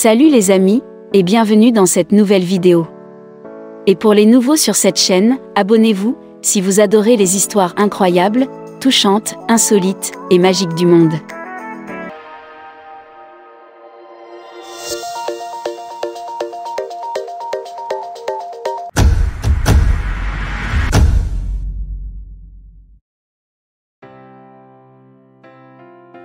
Salut les amis, et bienvenue dans cette nouvelle vidéo. Et pour les nouveaux sur cette chaîne, abonnez-vous, si vous adorez les histoires incroyables, touchantes, insolites et magiques du monde.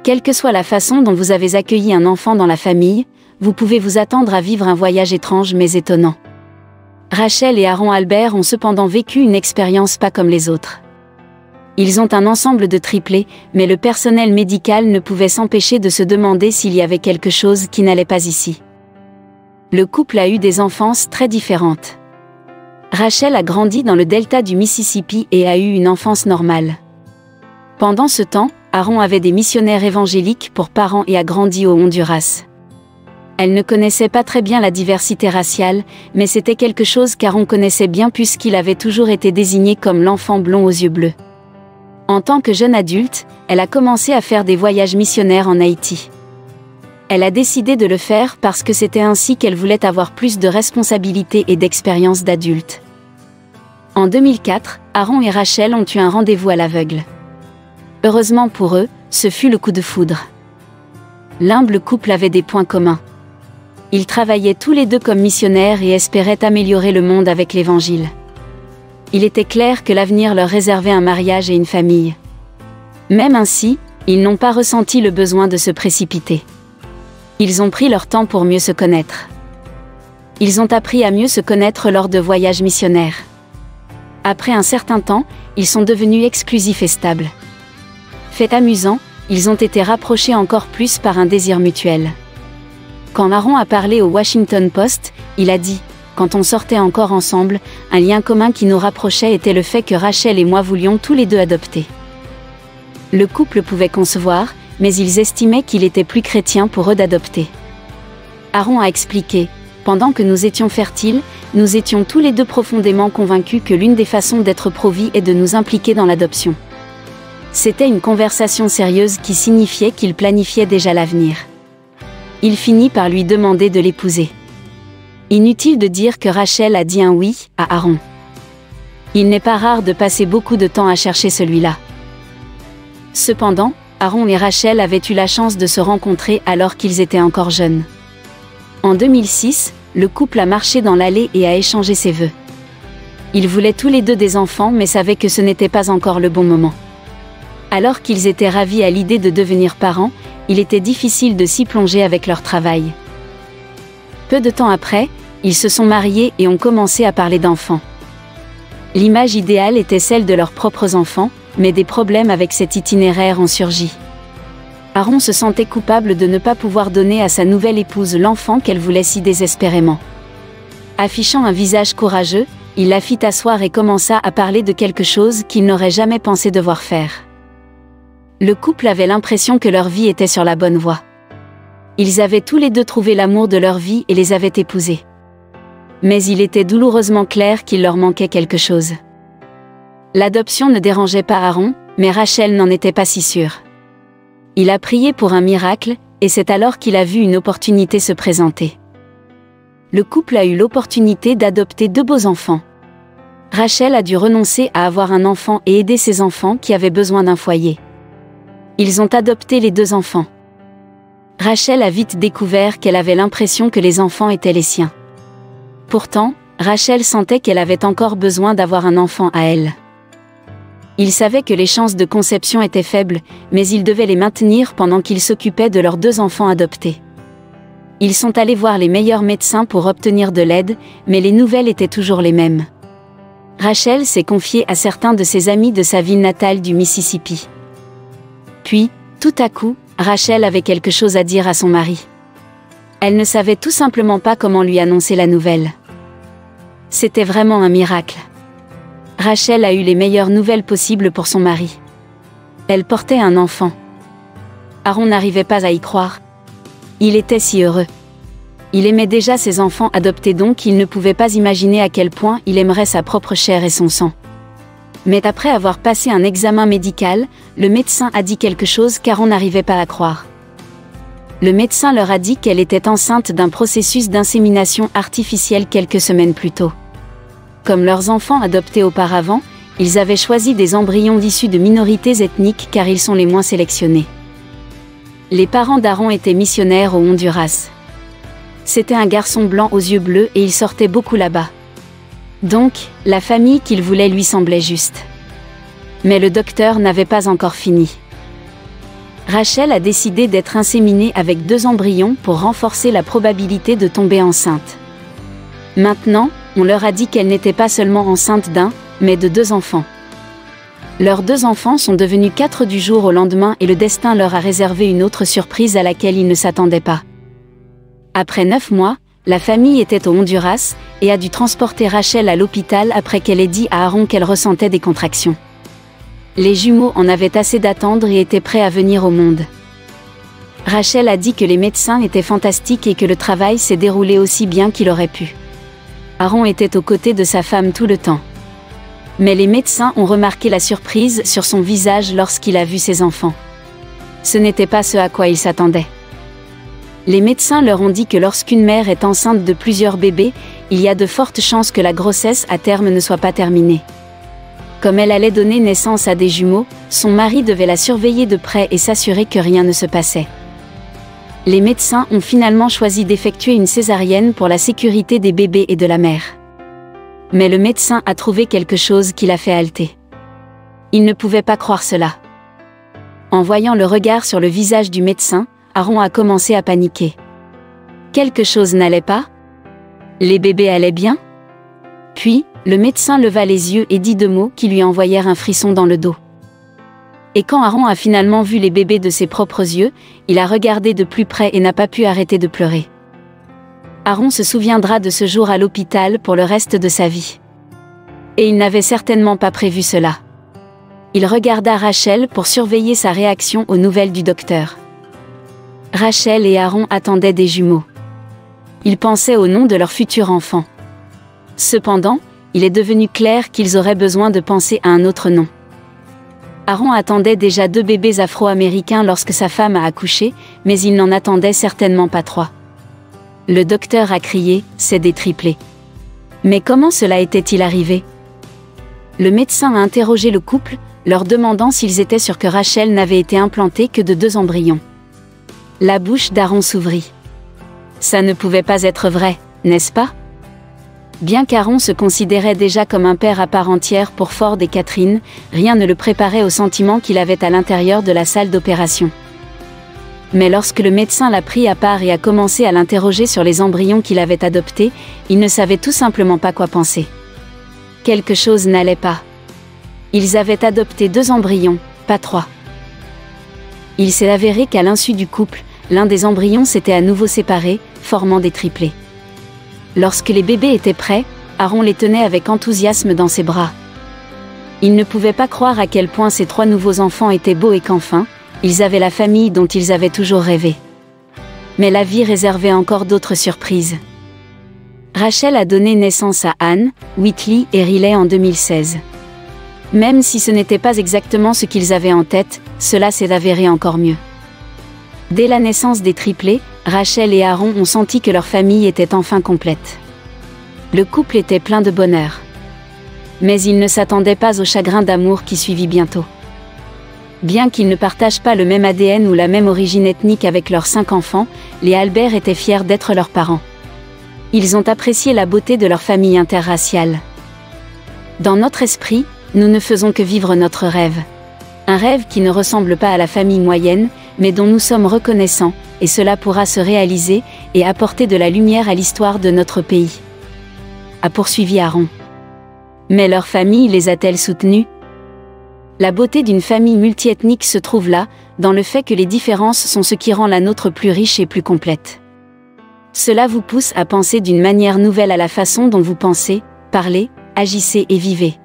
Quelle que soit la façon dont vous avez accueilli un enfant dans la famille, vous pouvez vous attendre à vivre un voyage étrange mais étonnant. Rachel et Aaron Albert ont cependant vécu une expérience pas comme les autres. Ils ont un ensemble de triplés, mais le personnel médical ne pouvait s'empêcher de se demander s'il y avait quelque chose qui n'allait pas ici. Le couple a eu des enfances très différentes. Rachel a grandi dans le delta du Mississippi et a eu une enfance normale. Pendant ce temps, Aaron avait des missionnaires évangéliques pour parents et a grandi au Honduras. Elle ne connaissait pas très bien la diversité raciale, mais c'était quelque chose qu'Aaron connaissait bien puisqu'il avait toujours été désigné comme l'enfant blond aux yeux bleus. En tant que jeune adulte, elle a commencé à faire des voyages missionnaires en Haïti. Elle a décidé de le faire parce que c'était ainsi qu'elle voulait avoir plus de responsabilités et d'expérience d'adulte. En 2004, Aaron et Rachel ont eu un rendez-vous à l'aveugle. Heureusement pour eux, ce fut le coup de foudre. L'humble couple avait des points communs. Ils travaillaient tous les deux comme missionnaires et espéraient améliorer le monde avec l'Évangile. Il était clair que l'avenir leur réservait un mariage et une famille. Même ainsi, ils n'ont pas ressenti le besoin de se précipiter. Ils ont pris leur temps pour mieux se connaître. Ils ont appris à mieux se connaître lors de voyages missionnaires. Après un certain temps, ils sont devenus exclusifs et stables. Fait amusant, ils ont été rapprochés encore plus par un désir mutuel. Quand Aaron a parlé au Washington Post, il a dit « Quand on sortait encore ensemble, un lien commun qui nous rapprochait était le fait que Rachel et moi voulions tous les deux adopter. » Le couple pouvait concevoir, mais ils estimaient qu'il était plus chrétien pour eux d'adopter. Aaron a expliqué « Pendant que nous étions fertiles, nous étions tous les deux profondément convaincus que l'une des façons d'être pro-vie est de nous impliquer dans l'adoption. » C'était une conversation sérieuse qui signifiait qu'il planifiait déjà l'avenir. Il finit par lui demander de l'épouser. Inutile de dire que Rachel a dit un oui à Aaron. Il n'est pas rare de passer beaucoup de temps à chercher celui-là. Cependant, Aaron et Rachel avaient eu la chance de se rencontrer alors qu'ils étaient encore jeunes. En 2006, le couple a marché dans l'allée et a échangé ses vœux. Ils voulaient tous les deux des enfants mais savaient que ce n'était pas encore le bon moment. Alors qu'ils étaient ravis à l'idée de devenir parents, il était difficile de s'y plonger avec leur travail. Peu de temps après, ils se sont mariés et ont commencé à parler d'enfants. L'image idéale était celle de leurs propres enfants, mais des problèmes avec cet itinéraire ont surgi. Aaron se sentait coupable de ne pas pouvoir donner à sa nouvelle épouse l'enfant qu'elle voulait si désespérément. Affichant un visage courageux, il la fit asseoir et commença à parler de quelque chose qu'il n'aurait jamais pensé devoir faire. Le couple avait l'impression que leur vie était sur la bonne voie. Ils avaient tous les deux trouvé l'amour de leur vie et les avaient épousés. Mais il était douloureusement clair qu'il leur manquait quelque chose. L'adoption ne dérangeait pas Aaron, mais Rachel n'en était pas si sûre. Il a prié pour un miracle, et c'est alors qu'il a vu une opportunité se présenter. Le couple a eu l'opportunité d'adopter deux beaux enfants. Rachel a dû renoncer à avoir un enfant et aider ses enfants qui avaient besoin d'un foyer. Ils ont adopté les deux enfants. Rachel a vite découvert qu'elle avait l'impression que les enfants étaient les siens. Pourtant, Rachel sentait qu'elle avait encore besoin d'avoir un enfant à elle. Il savait que les chances de conception étaient faibles, mais il devait les maintenir pendant qu'il s'occupait de leurs deux enfants adoptés. Ils sont allés voir les meilleurs médecins pour obtenir de l'aide, mais les nouvelles étaient toujours les mêmes. Rachel s'est confiée à certains de ses amis de sa ville natale du Mississippi. Puis, tout à coup, Rachel avait quelque chose à dire à son mari. Elle ne savait tout simplement pas comment lui annoncer la nouvelle. C'était vraiment un miracle. Rachel a eu les meilleures nouvelles possibles pour son mari. Elle portait un enfant. Aaron n'arrivait pas à y croire. Il était si heureux. Il aimait déjà ses enfants adoptés donc il ne pouvait pas imaginer à quel point il aimerait sa propre chair et son sang. Mais après avoir passé un examen médical, le médecin a dit quelque chose qu'Aaron n'arrivait pas à croire. Le médecin leur a dit qu'elle était enceinte d'un processus d'insémination artificielle quelques semaines plus tôt. Comme leurs enfants adoptés auparavant, ils avaient choisi des embryons issus de minorités ethniques car ils sont les moins sélectionnés. Les parents d'Aaron étaient missionnaires au Honduras. C'était un garçon blanc aux yeux bleus et il sortait beaucoup là-bas. Donc, la famille qu'il voulait lui semblait juste. Mais le docteur n'avait pas encore fini. Rachel a décidé d'être inséminée avec 2 embryons pour renforcer la probabilité de tomber enceinte. Maintenant, on leur a dit qu'elle n'était pas seulement enceinte d'un, mais de 2 enfants. Leurs 2 enfants sont devenus 4 du jour au lendemain et le destin leur a réservé une autre surprise à laquelle ils ne s'attendaient pas. Après 9 mois, la famille était au Honduras et a dû transporter Rachel à l'hôpital après qu'elle ait dit à Aaron qu'elle ressentait des contractions. Les jumeaux en avaient assez d'attendre et étaient prêts à venir au monde. Rachel a dit que les médecins étaient fantastiques et que le travail s'est déroulé aussi bien qu'il aurait pu. Aaron était aux côtés de sa femme tout le temps. Mais les médecins ont remarqué la surprise sur son visage lorsqu'il a vu ses enfants. Ce n'était pas ce à quoi ils s'attendaient. Les médecins leur ont dit que lorsqu'une mère est enceinte de plusieurs bébés, il y a de fortes chances que la grossesse à terme ne soit pas terminée. Comme elle allait donner naissance à des jumeaux, son mari devait la surveiller de près et s'assurer que rien ne se passait. Les médecins ont finalement choisi d'effectuer une césarienne pour la sécurité des bébés et de la mère. Mais le médecin a trouvé quelque chose qui l'a fait halter. Il ne pouvait pas croire cela. En voyant le regard sur le visage du médecin, Aaron a commencé à paniquer. Quelque chose n'allait pas? Les bébés allaient bien? Puis, le médecin leva les yeux et dit 2 mots qui lui envoyèrent un frisson dans le dos. Et quand Aaron a finalement vu les bébés de ses propres yeux, il a regardé de plus près et n'a pas pu arrêter de pleurer. Aaron se souviendra de ce jour à l'hôpital pour le reste de sa vie. Et il n'avait certainement pas prévu cela. Il regarda Rachel pour surveiller sa réaction aux nouvelles du docteur. Rachel et Aaron attendaient des jumeaux. Ils pensaient au nom de leur futur enfant. Cependant, il est devenu clair qu'ils auraient besoin de penser à un autre nom. Aaron attendait déjà 2 bébés afro-américains lorsque sa femme a accouché, mais il n'en attendait certainement pas 3. Le docteur a crié, c'est des triplés. Mais comment cela était-il arrivé? Le médecin a interrogé le couple, leur demandant s'ils étaient sûrs que Rachel n'avait été implantée que de 2 embryons. La bouche d'Aaron s'ouvrit. Ça ne pouvait pas être vrai, n'est-ce pas? Bien qu'Aaron se considérait déjà comme un père à part entière pour Ford et Catherine, rien ne le préparait au sentiment qu'il avait à l'intérieur de la salle d'opération. Mais lorsque le médecin l'a pris à part et a commencé à l'interroger sur les embryons qu'il avait adoptés, il ne savait tout simplement pas quoi penser. Quelque chose n'allait pas. Ils avaient adopté 2 embryons, pas 3. Il s'est avéré qu'à l'insu du couple, l'un des embryons s'était à nouveau séparé, formant des triplés. Lorsque les bébés étaient prêts, Aaron les tenait avec enthousiasme dans ses bras. Il ne pouvait pas croire à quel point ces 3 nouveaux enfants étaient beaux et qu'enfin, ils avaient la famille dont ils avaient toujours rêvé. Mais la vie réservait encore d'autres surprises. Rachel a donné naissance à Anne, Whitley et Riley en 2016. Même si ce n'était pas exactement ce qu'ils avaient en tête, cela s'est avéré encore mieux. Dès la naissance des triplés, Rachel et Aaron ont senti que leur famille était enfin complète. Le couple était plein de bonheur. Mais ils ne s'attendaient pas au chagrin d'amour qui suivit bientôt. Bien qu'ils ne partagent pas le même ADN ou la même origine ethnique avec leurs 5 enfants, les Albert étaient fiers d'être leurs parents. Ils ont apprécié la beauté de leur famille interraciale. Dans notre esprit, nous ne faisons que vivre notre rêve. Un rêve qui ne ressemble pas à la famille moyenne, mais dont nous sommes reconnaissants, et cela pourra se réaliser, et apporter de la lumière à l'histoire de notre pays. A poursuivi Aaron. Mais leur famille les a-t-elle soutenus? La beauté d'une famille multiethnique se trouve là, dans le fait que les différences sont ce qui rend la nôtre plus riche et plus complète. Cela vous pousse à penser d'une manière nouvelle à la façon dont vous pensez, parlez, agissez et vivez.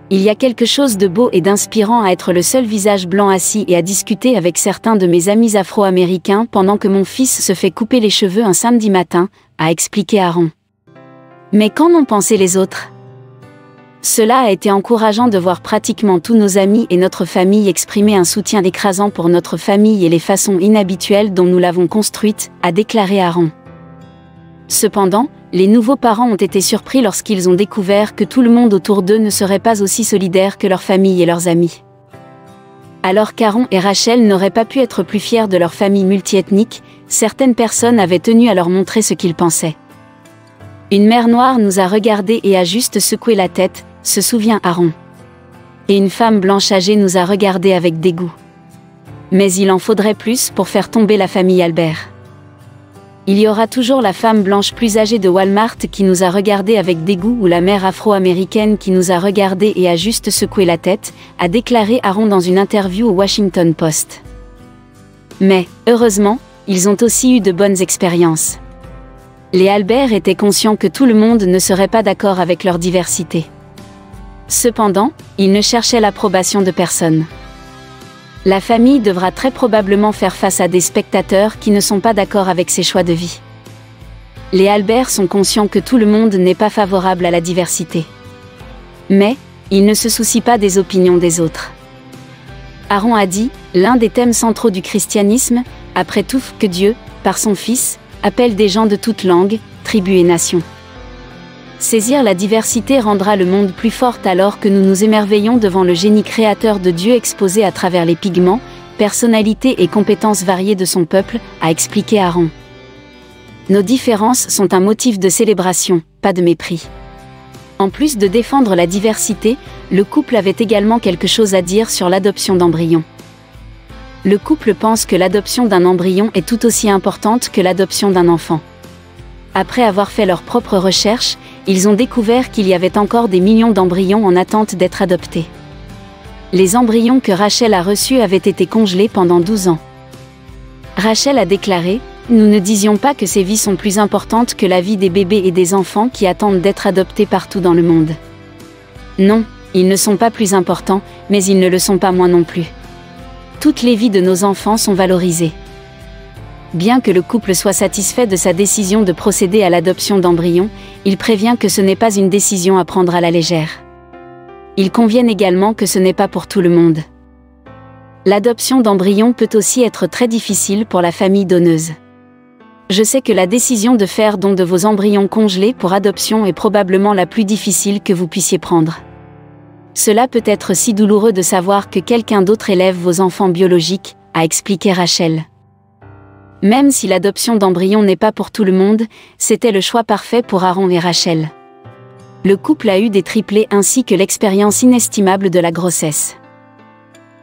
Il y a quelque chose de beau et d'inspirant à être le seul visage blanc assis et à discuter avec certains de mes amis afro-américains pendant que mon fils se fait couper les cheveux un samedi matin, a expliqué Aaron. Mais qu'en ont pensé les autres? Cela a été encourageant de voir pratiquement tous nos amis et notre famille exprimer un soutien écrasant pour notre famille et les façons inhabituelles dont nous l'avons construite, a déclaré Aaron. Cependant, les nouveaux parents ont été surpris lorsqu'ils ont découvert que tout le monde autour d'eux ne serait pas aussi solidaire que leur famille et leurs amis. Alors qu'Aaron et Rachel n'auraient pas pu être plus fiers de leur famille multiethnique, certaines personnes avaient tenu à leur montrer ce qu'ils pensaient. Une mère noire nous a regardés et a juste secoué la tête, se souvient Aaron. Et une femme blanche âgée nous a regardés avec dégoût. Mais il en faudrait plus pour faire tomber la famille Albert. Il y aura toujours la femme blanche plus âgée de Walmart qui nous a regardés avec dégoût ou la mère afro-américaine qui nous a regardés et a juste secoué la tête, a déclaré Aaron dans une interview au Washington Post. Mais, heureusement, ils ont aussi eu de bonnes expériences. Les Albert étaient conscients que tout le monde ne serait pas d'accord avec leur diversité. Cependant, ils ne cherchaient l'approbation de personne. La famille devra très probablement faire face à des spectateurs qui ne sont pas d'accord avec ses choix de vie. Les Albert sont conscients que tout le monde n'est pas favorable à la diversité. Mais, ils ne se soucient pas des opinions des autres. Aaron a dit, l'un des thèmes centraux du christianisme, après tout que Dieu, par son Fils, appelle des gens de toutes langues, tribus et nations. Saisir la diversité rendra le monde plus fort alors que nous nous émerveillons devant le génie créateur de Dieu exposé à travers les pigments, personnalités et compétences variées de son peuple, a expliqué Aaron. Nos différences sont un motif de célébration, pas de mépris. En plus de défendre la diversité, le couple avait également quelque chose à dire sur l'adoption d'embryons. Le couple pense que l'adoption d'un embryon est tout aussi importante que l'adoption d'un enfant. Après avoir fait leurs propres recherches, ils ont découvert qu'il y avait encore des millions d'embryons en attente d'être adoptés. Les embryons que Rachel a reçus avaient été congelés pendant 12 ans. Rachel a déclaré, « Nous ne disions pas que ces vies sont plus importantes que la vie des bébés et des enfants qui attendent d'être adoptés partout dans le monde. Non, ils ne sont pas plus importants, mais ils ne le sont pas moins non plus. Toutes les vies de nos enfants sont valorisées. » Bien que le couple soit satisfait de sa décision de procéder à l'adoption d'embryons, il prévient que ce n'est pas une décision à prendre à la légère. Il convient également que ce n'est pas pour tout le monde. L'adoption d'embryons peut aussi être très difficile pour la famille donneuse. Je sais que la décision de faire don de vos embryons congelés pour adoption est probablement la plus difficile que vous puissiez prendre. Cela peut être si douloureux de savoir que quelqu'un d'autre élève vos enfants biologiques, a expliqué Rachel. Même si l'adoption d'embryons n'est pas pour tout le monde, c'était le choix parfait pour Aaron et Rachel. Le couple a eu des triplés ainsi que l'expérience inestimable de la grossesse.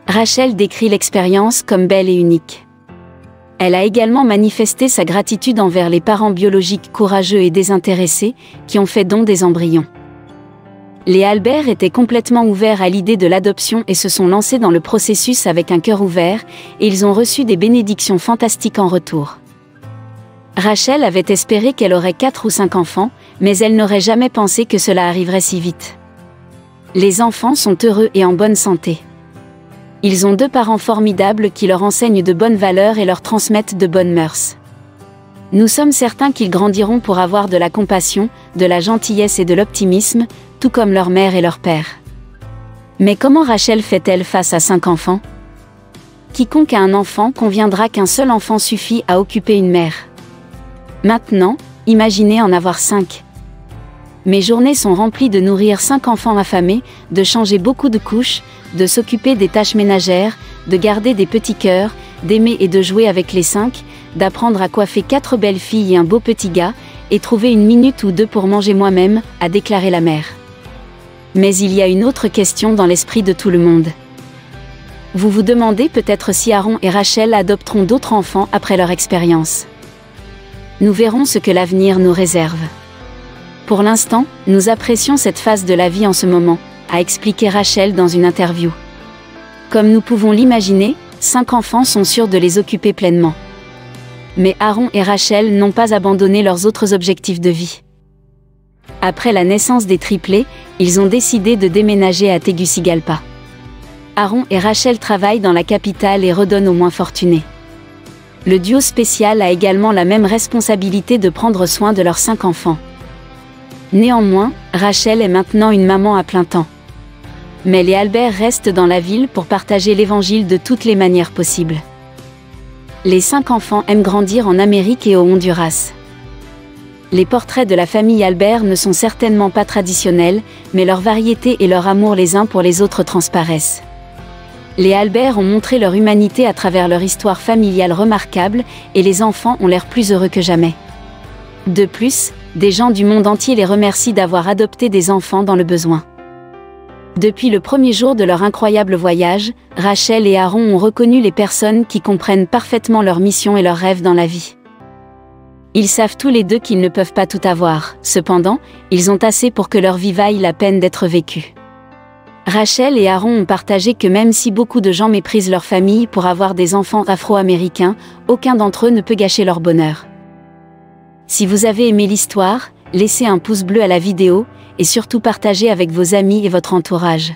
Rachel décrit l'expérience comme belle et unique. Elle a également manifesté sa gratitude envers les parents biologiques courageux et désintéressés, qui ont fait don des embryons. Les Albert étaient complètement ouverts à l'idée de l'adoption et se sont lancés dans le processus avec un cœur ouvert, et ils ont reçu des bénédictions fantastiques en retour. Rachel avait espéré qu'elle aurait 4 ou 5 enfants, mais elle n'aurait jamais pensé que cela arriverait si vite. Les enfants sont heureux et en bonne santé. Ils ont 2 parents formidables qui leur enseignent de bonnes valeurs et leur transmettent de bonnes mœurs. Nous sommes certains qu'ils grandiront pour avoir de la compassion, de la gentillesse et de l'optimisme, tout comme leur mère et leur père. Mais comment Rachel fait-elle face à 5 enfants? Quiconque a un enfant conviendra qu'un seul enfant suffit à occuper une mère. Maintenant, imaginez en avoir 5. Mes journées sont remplies de nourrir 5 enfants affamés, de changer beaucoup de couches, de s'occuper des tâches ménagères, de garder des petits cœurs, d'aimer et de jouer avec les 5, d'apprendre à coiffer 4 belles filles et un beau petit gars, et trouver 1 minute ou 2 pour manger moi-même, a déclaré la mère. Mais il y a une autre question dans l'esprit de tout le monde. Vous vous demandez peut-être si Aaron et Rachel adopteront d'autres enfants après leur expérience. Nous verrons ce que l'avenir nous réserve. Pour l'instant, nous apprécions cette phase de la vie en ce moment, a expliqué Rachel dans une interview. Comme nous pouvons l'imaginer, 5 enfants sont sûrs de les occuper pleinement. Mais Aaron et Rachel n'ont pas abandonné leurs autres objectifs de vie. Après la naissance des triplés, ils ont décidé de déménager à Tegucigalpa. Aaron et Rachel travaillent dans la capitale et redonnent aux moins fortunés. Le duo spécial a également la même responsabilité de prendre soin de leurs 5 enfants. Néanmoins, Rachel est maintenant une maman à plein temps. Mel et Albert restent dans la ville pour partager l'évangile de toutes les manières possibles. Les 5 enfants aiment grandir en Amérique et au Honduras. Les portraits de la famille Albert ne sont certainement pas traditionnels, mais leur variété et leur amour les uns pour les autres transparaissent. Les Albert ont montré leur humanité à travers leur histoire familiale remarquable, et les enfants ont l'air plus heureux que jamais. De plus, des gens du monde entier les remercient d'avoir adopté des enfants dans le besoin. Depuis le premier jour de leur incroyable voyage, Rachel et Aaron ont reconnu les personnes qui comprennent parfaitement leur mission et leurs rêves dans la vie. Ils savent tous les deux qu'ils ne peuvent pas tout avoir, cependant, ils ont assez pour que leur vie vaille la peine d'être vécue. Rachel et Aaron ont partagé que même si beaucoup de gens méprisent leur famille pour avoir des enfants afro-américains, aucun d'entre eux ne peut gâcher leur bonheur. Si vous avez aimé l'histoire, laissez un pouce bleu à la vidéo, et surtout partagez avec vos amis et votre entourage.